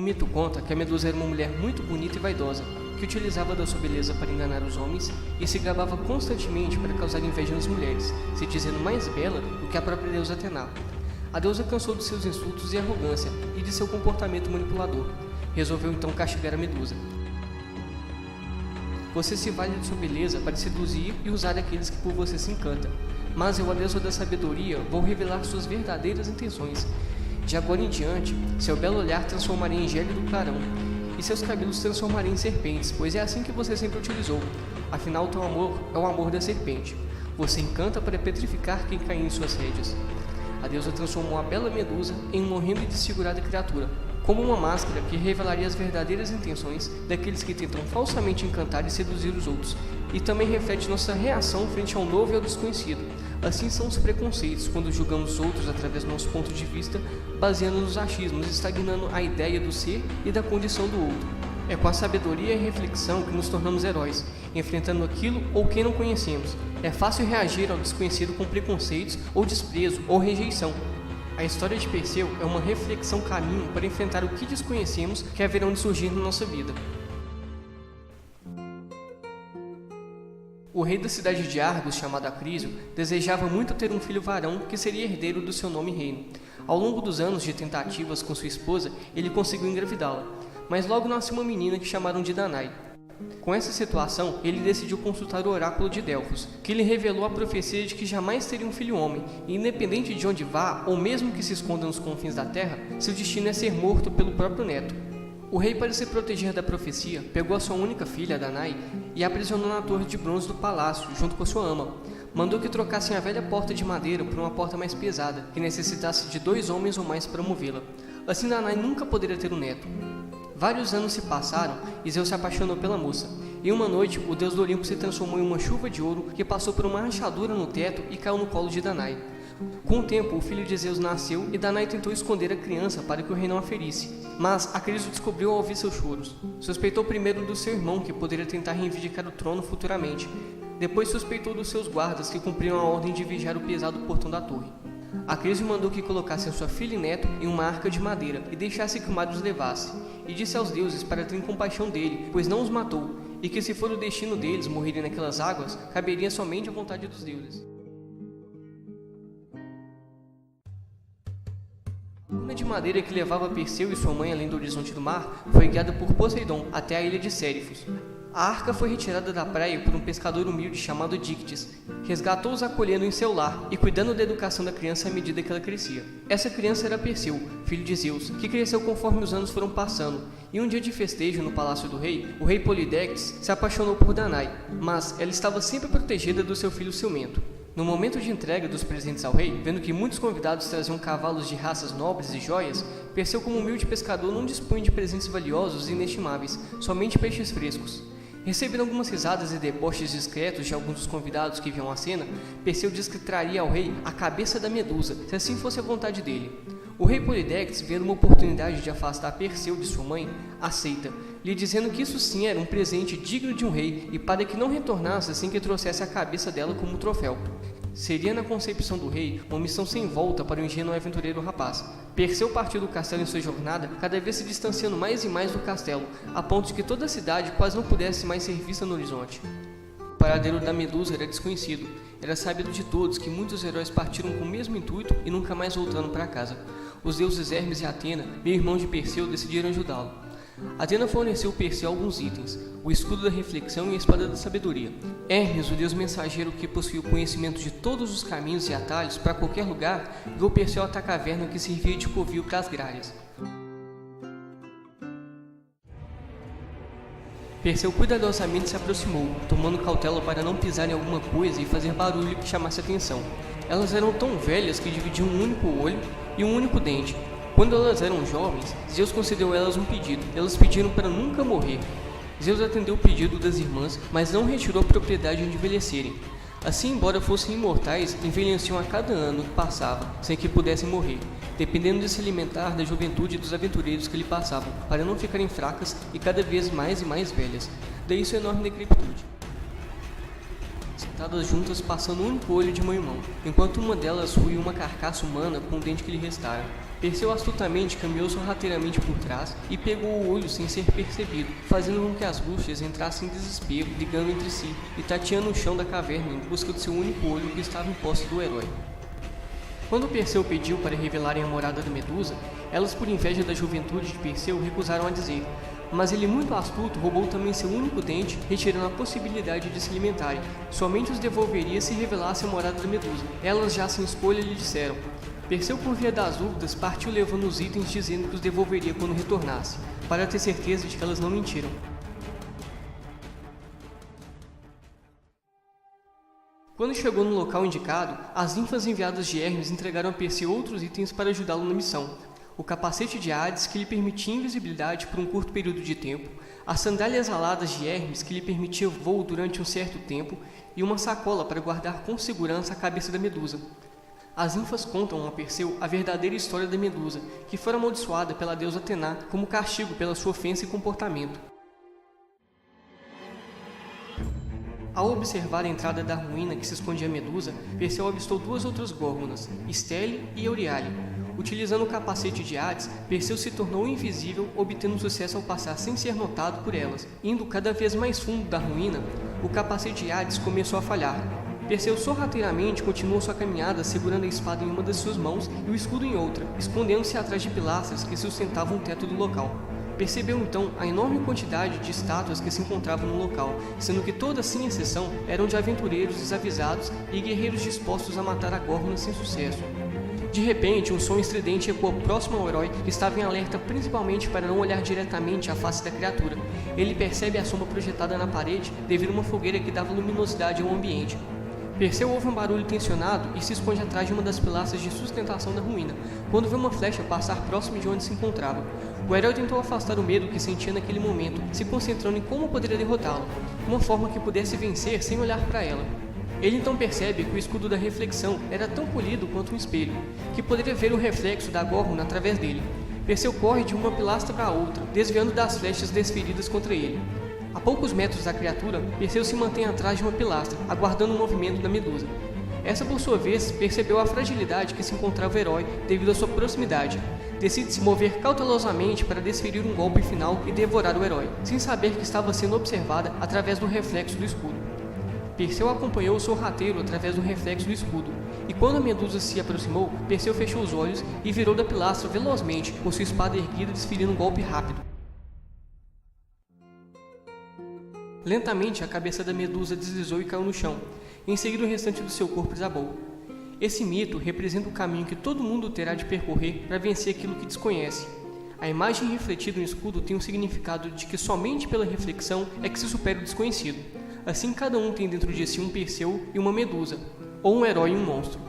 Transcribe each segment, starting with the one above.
mito conta que a Medusa era uma mulher muito bonita e vaidosa, que utilizava da sua beleza para enganar os homens e se gabava constantemente para causar inveja nas mulheres, se dizendo mais bela do que a própria deusa Atena. A deusa cansou de seus insultos e arrogância e de seu comportamento manipulador. Resolveu então castigar a Medusa. Você se vale de sua beleza para seduzir e usar aqueles que por você se encantam, mas eu, a deusa da sabedoria, vou revelar suas verdadeiras intenções. De agora em diante, seu belo olhar transformaria em gélido clarão, e seus cabelos transformaria em serpentes, pois é assim que você sempre utilizou. Afinal, teu amor é o amor da serpente. Você encanta para petrificar quem cair em suas rédeas. A deusa transformou a bela Medusa em uma horrenda e desfigurada criatura, como uma máscara que revelaria as verdadeiras intenções daqueles que tentam falsamente encantar e seduzir os outros, e também reflete nossa reação frente ao novo e ao desconhecido. Assim são os preconceitos, quando julgamos outros através do nosso ponto de vista, baseando nos achismos, estagnando a ideia do ser e da condição do outro. É com a sabedoria e a reflexão que nos tornamos heróis, enfrentando aquilo ou quem não conhecemos. É fácil reagir ao desconhecido com preconceitos ou desprezo ou rejeição. A história de Perseu é uma reflexão caminho para enfrentar o que desconhecemos que haverão de surgir na nossa vida. O rei da cidade de Argos, chamado Acrísio, desejava muito ter um filho varão que seria herdeiro do seu nome e reino. Ao longo dos anos de tentativas com sua esposa, ele conseguiu engravidá-la, mas logo nasceu uma menina que chamaram de Danae. Com essa situação, ele decidiu consultar o oráculo de Delfos, que lhe revelou a profecia de que jamais teria um filho homem, e independente de onde vá, ou mesmo que se esconda nos confins da terra, seu destino é ser morto pelo próprio neto. O rei, para se proteger da profecia, pegou a sua única filha, Danae, e a aprisionou na torre de bronze do palácio, junto com sua ama. Mandou que trocassem a velha porta de madeira por uma porta mais pesada, que necessitasse de 2 homens ou mais para movê-la. Assim, Danae nunca poderia ter um neto. Vários anos se passaram e Zeus se apaixonou pela moça. E uma noite, o deus do Olimpo se transformou em uma chuva de ouro que passou por uma rachadura no teto e caiu no colo de Danae. Com o tempo, o filho de Zeus nasceu e Danae tentou esconder a criança para que o rei não a ferisse. Mas Acrísio descobriu ao ouvir seus choros. Suspeitou primeiro do seu irmão, que poderia tentar reivindicar o trono futuramente. Depois suspeitou dos seus guardas, que cumpriram a ordem de vigiar o pesado portão da torre. Acrísio mandou que colocassem sua filha e neto em uma arca de madeira e deixasse que o mar os levasse. E disse aos deuses para terem compaixão dele, pois não os matou, e que se for o destino deles morrerem naquelas águas, caberia somente a vontade dos deuses. A coluna de madeira que levava Perseu e sua mãe além do horizonte do mar foi guiada por Poseidon até a ilha de Sérifos. A arca foi retirada da praia por um pescador humilde chamado Díctes. Resgatou-os acolhendo em seu lar e cuidando da educação da criança à medida que ela crescia. Essa criança era Perseu, filho de Zeus, que cresceu conforme os anos foram passando. E um dia de festejo no palácio do rei, o rei Polidectes se apaixonou por Danae, mas ela estava sempre protegida do seu filho ciumento. No momento de entrega dos presentes ao rei, vendo que muitos convidados traziam cavalos de raças nobres e joias, Perseu, como humilde pescador, não dispunha de presentes valiosos e inestimáveis, somente peixes frescos. Recebendo algumas risadas e deboches discretos de alguns dos convidados que viam a cena, Perseu diz que traria ao rei a cabeça da Medusa, se assim fosse a vontade dele. O rei Polidectes, vendo uma oportunidade de afastar Perseu de sua mãe, aceita, lhe dizendo que isso sim era um presente digno de um rei e para que não retornasse assim que trouxesse a cabeça dela como troféu. Seria, na concepção do rei, uma missão sem volta para o ingênuo aventureiro rapaz. Perseu partiu do castelo em sua jornada, cada vez se distanciando mais e mais do castelo, a ponto de que toda a cidade quase não pudesse mais ser vista no horizonte. O paradeiro da Medusa era desconhecido. Era sabido de todos que muitos heróis partiram com o mesmo intuito e nunca mais voltaram para casa. Os deuses Hermes e Atena, meio irmão de Perseu, decidiram ajudá-lo. Atena forneceu Perseu alguns itens, o escudo da reflexão e a espada da sabedoria. Hermes, o deus mensageiro que possuía o conhecimento de todos os caminhos e atalhos para qualquer lugar, guiou Perseu até a caverna que servia de covil para as gralhas. Perseu cuidadosamente se aproximou, tomando cautela para não pisar em alguma coisa e fazer barulho que chamasse atenção. Elas eram tão velhas que dividiam um único olho e um único dente. Quando elas eram jovens, Zeus concedeu a elas um pedido. Elas pediram para nunca morrer. Zeus atendeu o pedido das irmãs, mas não retirou a propriedade de envelhecerem. Assim, embora fossem imortais, envelheciam a cada ano que passava, sem que pudessem morrer, dependendo de se alimentar da juventude dos aventureiros que lhe passavam, para não ficarem fracas e cada vez mais e mais velhas. Daí sua enorme decrepitude. Sentadas juntas, passando um único olho de mão em mão, enquanto uma delas ruía uma carcaça humana com o dente que lhe restara. Perseu astutamente caminhou sorrateiramente por trás e pegou o olho sem ser percebido, fazendo com que as bruxas entrassem em desespero, brigando entre si e tateando o chão da caverna em busca do seu único olho que estava em posse do herói. Quando Perseu pediu para revelarem a morada da Medusa, elas, por inveja da juventude de Perseu, recusaram a dizer, mas ele, muito astuto, roubou também seu único dente, retirando a possibilidade de se alimentarem. Somente os devolveria se revelasse a morada da Medusa. Elas, já sem escolha, lhe disseram. Perseu, por via das dúvidas, partiu levando os itens, dizendo que os devolveria quando retornasse, para ter certeza de que elas não mentiram. Quando chegou no local indicado, as ninfas enviadas de Hermes entregaram a Perseu outros itens para ajudá-lo na missão. O capacete de Hades, que lhe permitia invisibilidade por um curto período de tempo, as sandálias aladas de Hermes, que lhe permitia voo durante um certo tempo, e uma sacola para guardar com segurança a cabeça da Medusa. As ninfas contam a Perseu a verdadeira história da Medusa, que fora amaldiçoada pela deusa Atena como castigo pela sua ofensa e comportamento. Ao observar a entrada da ruína que se escondia a Medusa, Perseu avistou duas outras górgonas, Stele e Euríale. Utilizando o capacete de Hades, Perseu se tornou invisível, obtendo sucesso ao passar sem ser notado por elas. Indo cada vez mais fundo da ruína, o capacete de Hades começou a falhar. Perseu sorrateiramente continuou sua caminhada segurando a espada em uma das suas mãos e o escudo em outra, escondendo-se atrás de pilastras que sustentavam o teto do local. Percebeu então a enorme quantidade de estátuas que se encontravam no local, sendo que todas, sem exceção, eram de aventureiros desavisados e guerreiros dispostos a matar a Górgona sem sucesso. De repente, um som estridente ecoou próximo ao herói, que estava em alerta principalmente para não olhar diretamente a face da criatura. Ele percebe a sombra projetada na parede devido a uma fogueira que dava luminosidade ao ambiente. Perseu ouve um barulho tensionado e se esconde atrás de uma das pilastras de sustentação da ruína, quando vê uma flecha passar próximo de onde se encontrava. O herói tentou afastar o medo que sentia naquele momento, se concentrando em como poderia derrotá-lo, uma forma que pudesse vencer sem olhar para ela. Ele então percebe que o escudo da reflexão era tão polido quanto um espelho, que poderia ver o reflexo da Górgona através dele. Perseu corre de uma pilastra para outra, desviando das flechas desferidas contra ele. A poucos metros da criatura, Perseu se mantém atrás de uma pilastra, aguardando o movimento da Medusa. Essa, por sua vez, percebeu a fragilidade que se encontrava o herói devido à sua proximidade. Decide se mover cautelosamente para desferir um golpe final e devorar o herói, sem saber que estava sendo observada através do reflexo do escudo. Perseu acompanhou o sorrateiro através do reflexo do escudo, e quando a Medusa se aproximou, Perseu fechou os olhos e virou da pilastra velozmente, com sua espada erguida desferindo um golpe rápido. Lentamente, a cabeça da Medusa deslizou e caiu no chão. Em seguida, o restante do seu corpo desabou. Esse mito representa o caminho que todo mundo terá de percorrer para vencer aquilo que desconhece. A imagem refletida no escudo tem um significado de que somente pela reflexão é que se supera o desconhecido. Assim, cada um tem dentro de si um Perseu e uma Medusa, ou um herói e um monstro.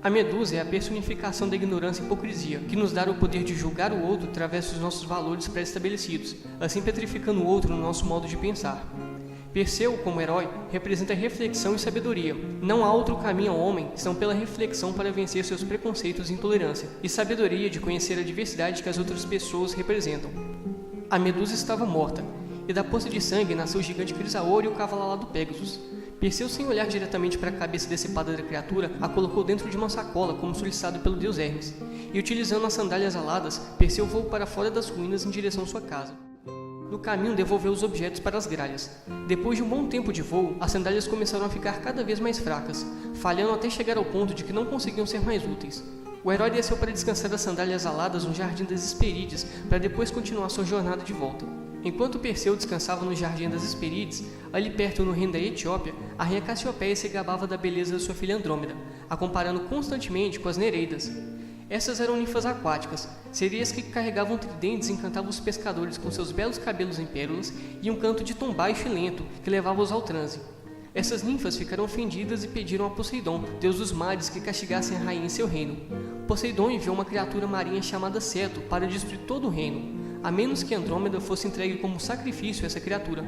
A Medusa é a personificação da ignorância e hipocrisia, que nos dá o poder de julgar o outro através dos nossos valores pré-estabelecidos, assim petrificando o outro no nosso modo de pensar. Perseu, como herói, representa reflexão e sabedoria. Não há outro caminho ao homem senão pela reflexão para vencer seus preconceitos e intolerância, e sabedoria de conhecer a diversidade que as outras pessoas representam. A Medusa estava morta, e da poça de sangue nasceu o gigante Crisaor e o cavalo alado Pegasus. Perseu, sem olhar diretamente para a cabeça decepada da criatura, a colocou dentro de uma sacola como solicitado pelo deus Hermes, e utilizando as sandálias aladas, Perseu voou para fora das ruínas em direção à sua casa. No caminho, devolveu os objetos para as gralhas. Depois de um bom tempo de voo, as sandálias começaram a ficar cada vez mais fracas, falhando até chegar ao ponto de que não conseguiam ser mais úteis. O herói desceu para descansar das sandálias aladas no Jardim das Hesperides, para depois continuar sua jornada de volta. Enquanto Perseu descansava no Jardim das Hesperides, ali perto no reino da Etiópia, a rainha Cassiopeia se gabava da beleza da sua filha Andrômeda, a comparando constantemente com as Nereidas. Essas eram ninfas aquáticas, sereias que carregavam tridentes e encantavam os pescadores com seus belos cabelos em pérolas e um canto de tom baixo e lento que levava-os ao transe. Essas ninfas ficaram ofendidas e pediram a Poseidon, deus dos mares, que castigassem a rainha em seu reino. Poseidon enviou uma criatura marinha chamada Ceto para destruir todo o reino, a menos que Andrômeda fosse entregue como sacrifício a essa criatura.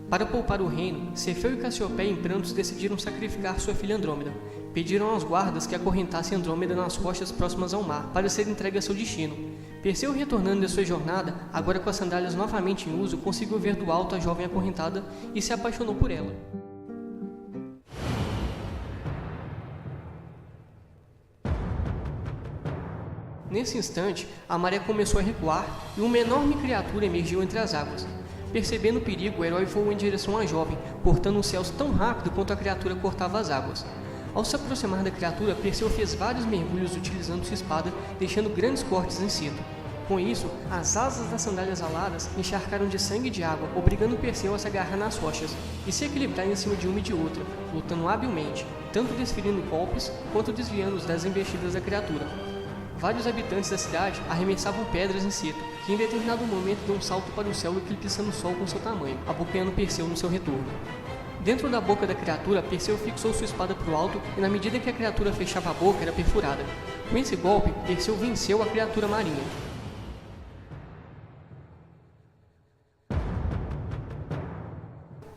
Para poupar o reino, Cefeu e Cassiopeia, em prantos, decidiram sacrificar sua filha Andrômeda. Pediram aos guardas que acorrentassem Andrômeda nas rochas próximas ao mar, para ser entregue a seu destino. Perseu, retornando de sua jornada, agora com as sandálias novamente em uso, conseguiu ver do alto a jovem acorrentada e se apaixonou por ela. Nesse instante, a maré começou a recuar e uma enorme criatura emergiu entre as águas. Percebendo o perigo, o herói voou em direção à jovem, cortando os céus tão rápido quanto a criatura cortava as águas. Ao se aproximar da criatura, Perseu fez vários mergulhos utilizando sua espada, deixando grandes cortes em seto. Com isso, as asas das sandálias aladas encharcaram de sangue e de água, obrigando Perseu a se agarrar nas rochas e se equilibrar em cima de uma e de outra, lutando habilmente, tanto desferindo golpes quanto desviando-os das investidas da criatura. Vários habitantes da cidade arremessavam pedras em seto, que em determinado momento deu um salto para o céu eclipsando o sol com seu tamanho, abocanhando Perseu no seu retorno. Dentro da boca da criatura, Perseu fixou sua espada para o alto e, na medida que a criatura fechava a boca, era perfurada. Com esse golpe, Perseu venceu a criatura marinha.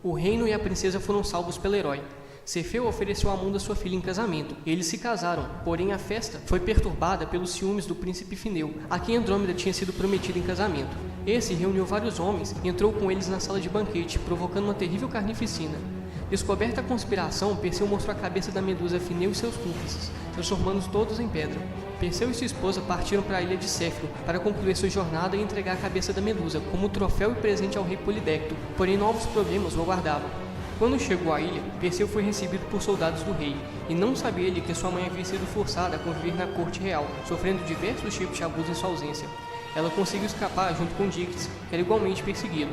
O reino e a princesa foram salvos pelo herói. Cefeu ofereceu a Munda sua filha em casamento. Eles se casaram, porém a festa foi perturbada pelos ciúmes do príncipe Fineu, a quem Andrômeda tinha sido prometida em casamento. Esse reuniu vários homens e entrou com eles na sala de banquete, provocando uma terrível carnificina. Descoberta a conspiração, Perseu mostrou a cabeça da Medusa a Fineu e seus cúmplices, transformando-os todos em pedra. Perseu e sua esposa partiram para a ilha de Céfiro para concluir sua jornada e entregar a cabeça da Medusa como troféu e presente ao rei Polidecto, porém novos problemas o aguardavam. Quando chegou à ilha, Perseu foi recebido por soldados do rei, e não sabia ele que sua mãe havia sido forçada a conviver na corte real, sofrendo diversos tipos de abuso em sua ausência. Ela conseguiu escapar junto com Dictys, que era igualmente perseguido.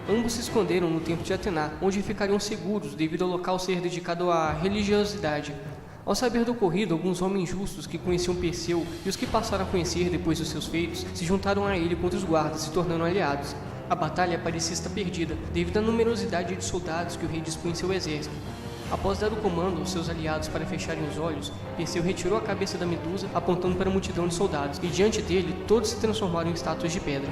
Ambos se esconderam no templo de Atena, onde ficariam seguros devido ao local ser dedicado à religiosidade. Ao saber do ocorrido, alguns homens justos que conheciam Perseu e os que passaram a conhecer depois dos seus feitos se juntaram a ele contra os guardas, se tornando aliados. A batalha parecia estar perdida, devido à numerosidade de soldados que o rei dispunha em seu exército. Após dar o comando aos seus aliados para fecharem os olhos, Perseu retirou a cabeça da Medusa, apontando para a multidão de soldados, e diante dele todos se transformaram em estátuas de pedra.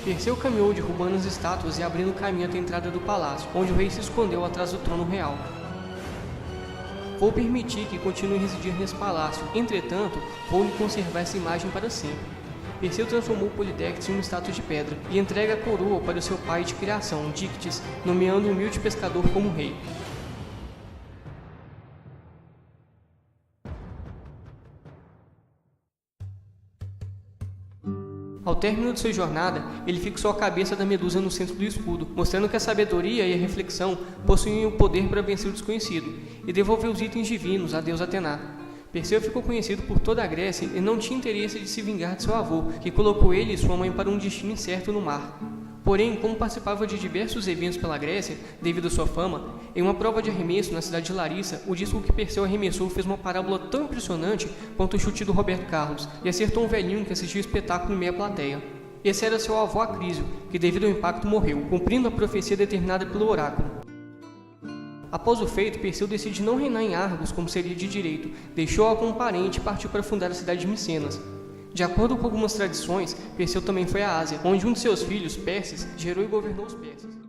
Perseu caminhou derrubando as estátuas e abrindo caminho até a entrada do palácio, onde o rei se escondeu atrás do trono real. Vou permitir que continue a residir nesse palácio, entretanto, vou lhe conservar essa imagem para sempre. Perseu transformou Polidectes em uma estátua de pedra e entrega a coroa para o seu pai de criação, Dictys, nomeando o humilde pescador como rei. Ao término de sua jornada, ele fixou a cabeça da Medusa no centro do escudo, mostrando que a sabedoria e a reflexão possuíam o poder para vencer o desconhecido, e devolveu os itens divinos à deusa Atena. Perseu ficou conhecido por toda a Grécia e não tinha interesse de se vingar de seu avô, que colocou ele e sua mãe para um destino incerto no mar. Porém, como participava de diversos eventos pela Grécia, devido à sua fama, em uma prova de arremesso na cidade de Larissa, o disco que Perseu arremessou fez uma parábola tão impressionante quanto o chute do Roberto Carlos, e acertou um velhinho que assistia o espetáculo em meia plateia. Esse era seu avô Acrísio, que devido ao impacto morreu, cumprindo a profecia determinada pelo oráculo. Após o feito, Perseu decide não reinar em Argos como seria de direito, deixou-a com um parente e partiu para fundar a cidade de Micenas. De acordo com algumas tradições, Perseu também foi à Ásia, onde um de seus filhos, Perses, gerou e governou os persas.